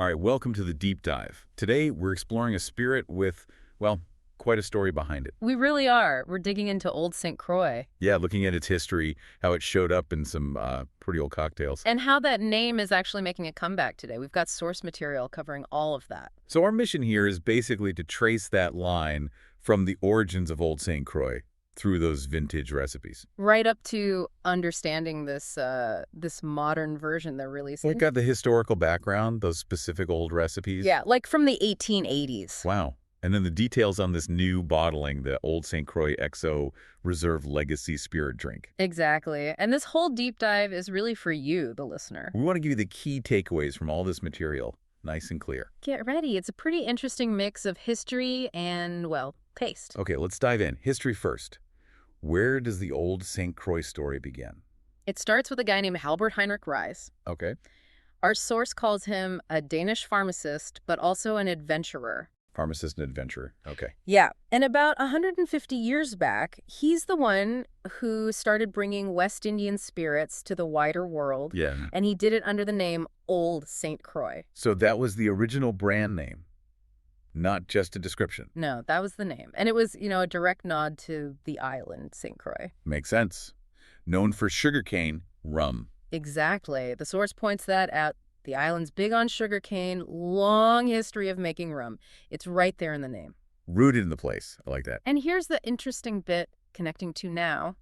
All right, welcome to the deep dive. Today, we're exploring a spirit with, well, quite a story behind it. We really are. We're digging into Old St. Croix. Yeah, looking at its history, how it showed up in some pretty old cocktails. And how that name is actually making a comeback today. We've got source material covering all of that. So our mission here is basically to trace that line from the origins of Old St. Croix through those vintage recipes. Right up to understanding this modern version they're releasing. Well, it got the historical background, those specific old recipes. Yeah, like from the 1880s. Wow. And then the details on this new bottling, the Old St. Croix XO Reserve Legacy spirit drink. Exactly. And this whole deep dive is really for you, the listener. We want to give you the key takeaways from all this material, nice and clear. Get ready. It's a pretty interesting mix of history and, well, taste. Okay, let's dive in. History first. Where does the Old St. Croix story begin? It starts with a guy named Halbert Heinrich Riise. Okay. Our source calls him a Danish pharmacist, but also an adventurer. Pharmacist and adventurer. Okay. Yeah. And about 150 years back, he's the one who started bringing West Indian spirits to the wider world. Yeah. And he did it under the name Old St. Croix. So that was the original brand name, not just a description. No, that was the name. And it was, a direct nod to the island, St. Croix. Makes sense. Known for sugarcane, rum. Exactly. The source points that out. The island's big on sugarcane, long history of making rum. It's right there in the name. Rooted in the place. I like that. And here's the interesting bit connecting to now.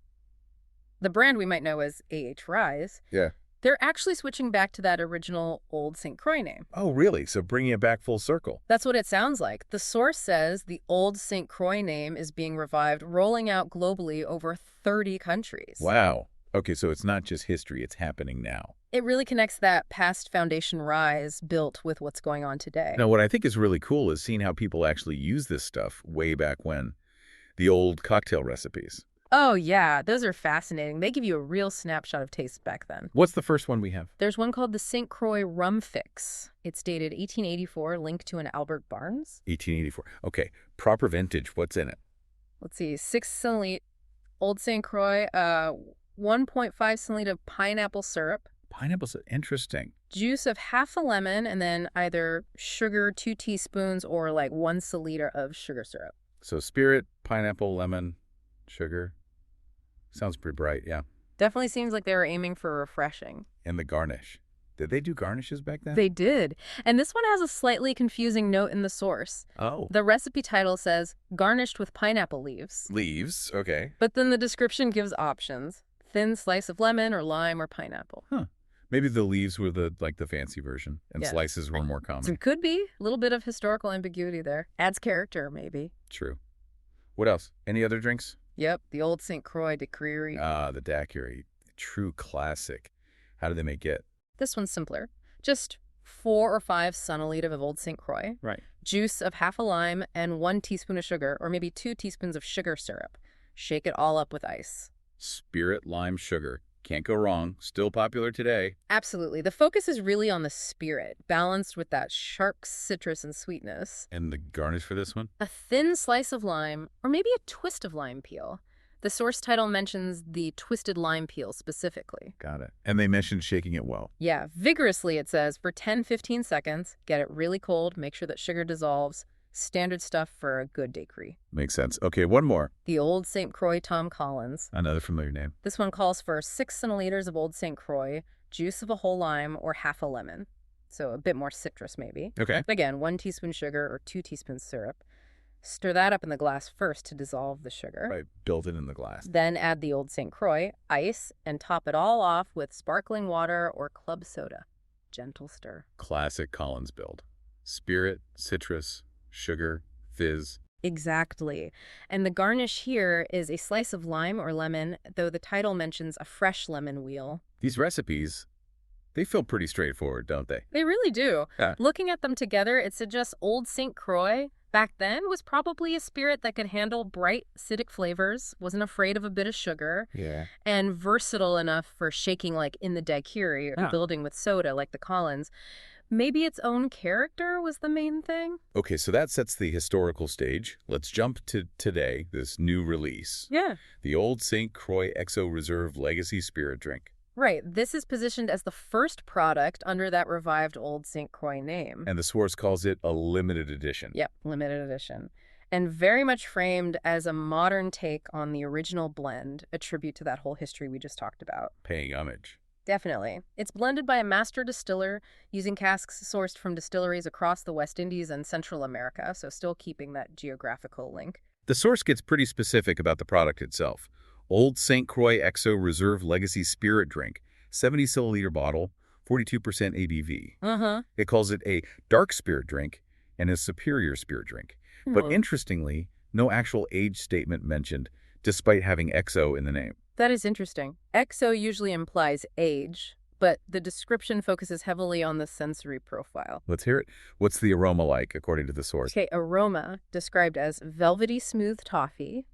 The brand we might know as A.H. Riise. Yeah. They're actually switching back to that original Old St. Croix name. Oh, really? So bringing it back full circle. That's what it sounds like. The source says the Old St. Croix name is being revived, rolling out globally over 30 countries. Wow. Okay, so it's not just history, it's happening now. It really connects that past foundation Riise built with what's going on today. Now, what I think is really cool is seeing how people actually use this stuff way back when. The old cocktail recipes. Oh, yeah. Those are fascinating. They give you a real snapshot of taste back then. What's the first one we have? There's one called the St. Croix Rum Fix. It's dated 1884, linked to an Albert Barnes. 1884. Okay, proper vintage. What's in it? Let's see. 6 centiliter Old St. Croix, 1.5 centiliter pineapple syrup. Pineapple's interesting. Juice of half a lemon, and then either sugar, 2 teaspoons, or like 1 centiliter of sugar syrup. So spirit, pineapple, lemon, sugar. Sounds pretty bright, yeah. Definitely seems like they were aiming for refreshing. And the garnish. Did they do garnishes back then? They did. And this one has a slightly confusing note in the source. Oh. The recipe title says, garnished with pineapple leaves. Leaves, okay. But then the description gives options. Thin slice of lemon or lime or pineapple. Huh. Maybe the leaves were the fancy version, and Yeah. slices were more common. So it could be a little bit of historical ambiguity there. Adds character, maybe. True. What else? Any other drinks? Yep, the Old St. Croix daiquiri. The daiquiri. True classic. How do they make it? This one's simpler. Just 4 or 5 centiliter of Old St. Croix. Right. Juice of half a lime and 1 teaspoon of sugar, or maybe 2 teaspoons of sugar syrup. Shake it all up with ice. Spirit, lime, sugar. Can't go wrong. Still popular today. Absolutely. The focus is really on the spirit, balanced with that sharp citrus and sweetness. And the garnish for this one? A thin slice of lime, or maybe a twist of lime peel. The source title mentions the twisted lime peel specifically. Got it. And they mentioned shaking it well. Yeah, vigorously it says, for 10-15 seconds. Get it really cold, make sure that sugar dissolves. Standard stuff for a good daiquiri. Makes sense. Okay, one more. The Old St. Croix Tom Collins. Another familiar name. This one calls for 6 centiliters of Old St. Croix, juice of a whole lime or half a lemon. So a bit more citrus maybe. Okay. Again, 1 teaspoon sugar or 2 teaspoons syrup. Stir that up in the glass first to dissolve the sugar. Right, build it in the glass. Then add the Old St. Croix, ice, and top it all off with sparkling water or club soda. Gentle stir. Classic Collins build. Spirit, citrus, sugar, fizz. Exactly. And the garnish here is a slice of lime or lemon, though the title mentions a fresh lemon wheel. These recipes, they feel pretty straightforward, don't they? They really do. Yeah. Looking at them together, it suggests Old St. Croix back then was probably a spirit that could handle bright, acidic flavors, wasn't afraid of a bit of sugar, Yeah. and versatile enough for shaking like in the daiquiri or Yeah. building with soda like the Collins. Maybe its own character was the main thing? Okay, so that sets the historical stage. Let's jump to today, this new release. Yeah. The Old St. Croix XO Reserve Legacy Spirit Drink. Right. This is positioned as the first product under that revived Old St. Croix name. And the source calls it a limited edition. Yep, limited edition. And very much framed as a modern take on the original blend, a tribute to that whole history we just talked about. Paying homage. Definitely. It's blended by a master distiller using casks sourced from distilleries across the West Indies and Central America, so still keeping that geographical link. The source gets pretty specific about the product itself. Old St. Croix XO Reserve Legacy Spirit Drink, 70 milliliter bottle, 42% ABV. It calls it a dark spirit drink and a superior spirit drink. But interestingly, no actual age statement mentioned, despite having XO in the name. That is interesting. XO usually implies age, but the description focuses heavily on the sensory profile. Let's hear it. What's the aroma like, according to the source? Okay, aroma described as velvety smooth toffee,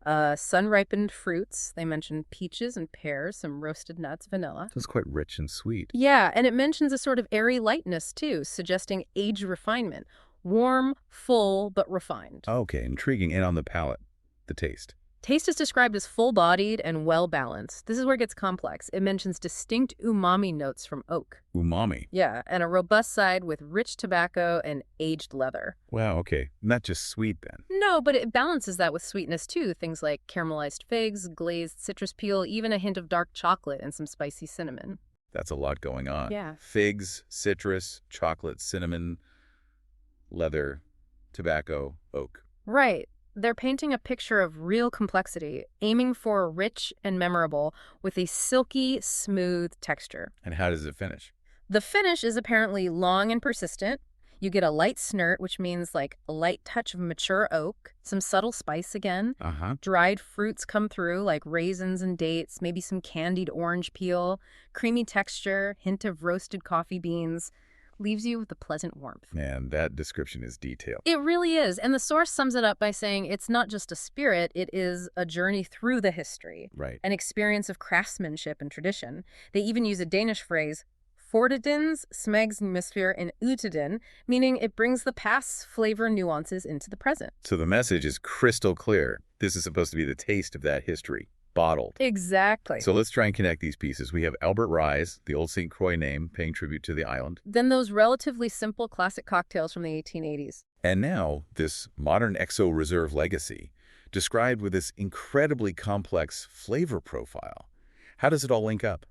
sun-ripened fruits. They mention peaches and pears, some roasted nuts, vanilla. It's quite rich and sweet. Yeah, and it mentions a sort of airy lightness, too, suggesting age refinement. Warm, full, but refined. Okay, intriguing. And on the palate, the taste. Taste is described as full-bodied and well-balanced. This is where it gets complex. It mentions distinct umami notes from oak. Umami. Yeah, and a robust side with rich tobacco and aged leather. Wow, okay. Not just sweet, then. No, but it balances that with sweetness, too. Things like caramelized figs, glazed citrus peel, even a hint of dark chocolate and some spicy cinnamon. That's a lot going on. Yeah. Figs, citrus, chocolate, cinnamon, leather, tobacco, oak. Right. They're painting a picture of real complexity, aiming for rich and memorable with a silky, smooth texture. And how does it finish? The finish is apparently long and persistent. You get a light snert, which means like a light touch of mature oak, some subtle spice again. Dried fruits come through like raisins and dates, maybe some candied orange peel, creamy texture, hint of roasted coffee beans. Leaves you with a pleasant warmth. Man, that description is detailed. It really is. And the source sums it up by saying it's not just a spirit, it is a journey through the history. Right. An experience of craftsmanship and tradition. They even use a Danish phrase, fortidens, smagsmisfyr, and utiden, meaning it brings the past's flavor nuances into the present. So the message is crystal clear. This is supposed to be the taste of that history. Bottled. Exactly. So let's try and connect these pieces. We have Albert Riise, the Old St. Croix name, paying tribute to the island. Then those relatively simple classic cocktails from the 1880s. And now, this modern XO Reserve Legacy, described with this incredibly complex flavor profile. How does it all link up?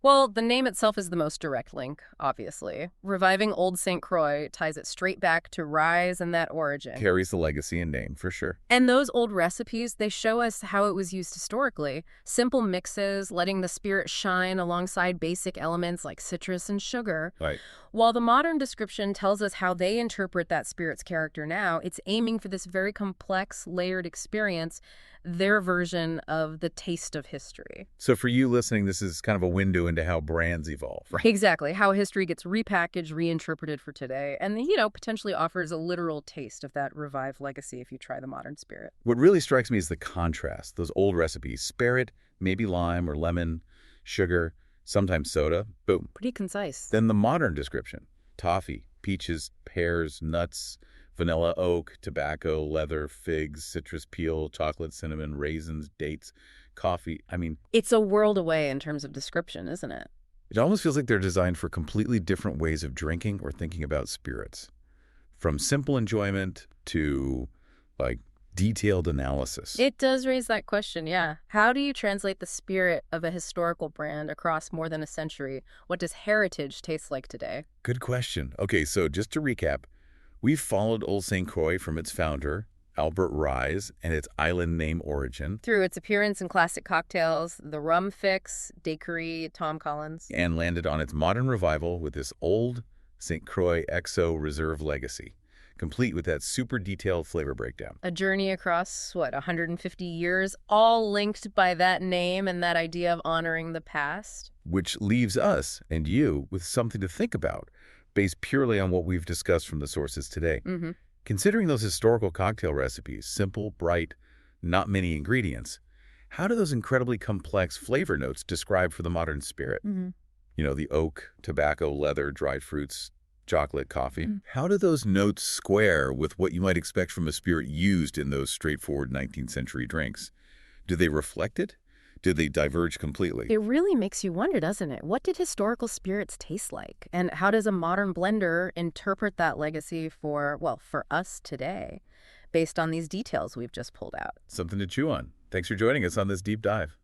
Well, the name itself is the most direct link, obviously. Reviving Old St. Croix ties it straight back to Riise and that origin. Carries the legacy and name, for sure. And those old recipes, they show us how it was used historically. Simple mixes, letting the spirit shine alongside basic elements like citrus and sugar. Right. While the modern description tells us how they interpret that spirit's character now, it's aiming for this very complex, layered experience, their version of the taste of history. So for you listening, this is kind of a window into how brands evolve, right? Exactly. How history gets repackaged, reinterpreted for today, and, potentially offers a literal taste of that revived legacy if you try the modern spirit. What really strikes me is the contrast. Those old recipes, spare it, maybe lime or lemon, sugar, sometimes soda, boom. Pretty concise. Then the modern description, toffee, peaches, pears, nuts, vanilla, oak, tobacco, leather, figs, citrus peel, chocolate, cinnamon, raisins, dates, coffee. It's a world away in terms of description, isn't it? It almost feels like they're designed for completely different ways of drinking or thinking about spirits. From simple enjoyment to, detailed analysis. It does raise that question, yeah. How do you translate the spirit of a historical brand across more than a century? What does heritage taste like today? Good question. Okay, so just to recap, we've followed Old St. Croix from its founder, Albert Riise, and its island name origin. Through its appearance in classic cocktails, the rum fix, daiquiri, Tom Collins. And landed on its modern revival with this Old St. Croix XO Reserve Legacy, complete with that super detailed flavor breakdown. A journey across, 150 years, all linked by that name and that idea of honoring the past. Which leaves us and you with something to think about, based purely on what we've discussed from the sources today. Considering those historical cocktail recipes, simple, bright, not many ingredients, how do those incredibly complex flavor notes describe for the modern spirit? The oak, tobacco, leather, dried fruits, chocolate, coffee. How do those notes square with what you might expect from a spirit used in those straightforward 19th century drinks? Do they reflect it? Did they diverge completely? It really makes you wonder, doesn't it? What did historical spirits taste like? And how does a modern blender interpret that legacy for, well, for us today, based on these details we've just pulled out? Something to chew on. Thanks for joining us on this deep dive.